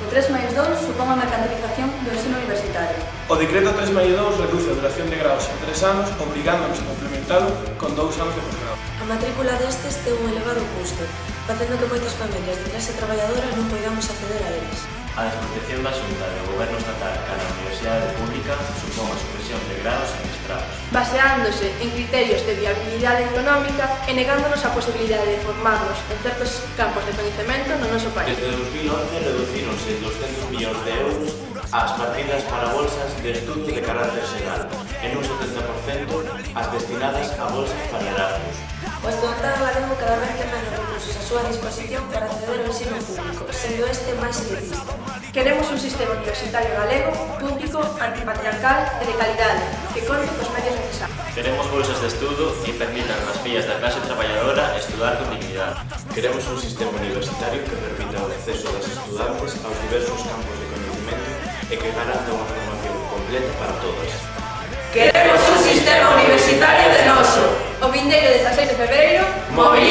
O 3+2 supón a mercantilización do ensino universitario. O decreto 3+2 reduce a duración de graos en 3 anos, obrigándonos a complementalo con 2 anos de posgrado. A matrícula destes ten un elevado custo, facendo que moitas familias de clase traballadora non poidamos acceder a eles. A desprotección da Xunta e do Goberno estatal cara á Universidade Pública supón a supresión de graos e mestrados, baseándose en criterios de viabilidade económica e negándonos a posibilidade de formarnos en certos campos de coñecemento no noso país. Desde 2011 reducíronse en 200 millóns de euros as partidas para bolsas de estudo de carácter xeral, en un 70% as destinadas a bolsas para Erasmus. O estudantado galego cada vez ten menos recursos a súa disposición para acceder ao ensino público, sendo este máis elitista. Queremos un sistema universitario galego, público, antipatriarcal e de calidade, que conte cos medios necesarios. Queremos bolsas de estudo que permitan ás fillas da clase traballadora estudar con dignidade. Queremos un sistema universitario que permita o acceso das estudantes aos diversos campos de conhecimento e que garanta unha formación completa para todas. Queremos un sistema universitario de noso. O vindeiro 16 de febreiro, Movilización.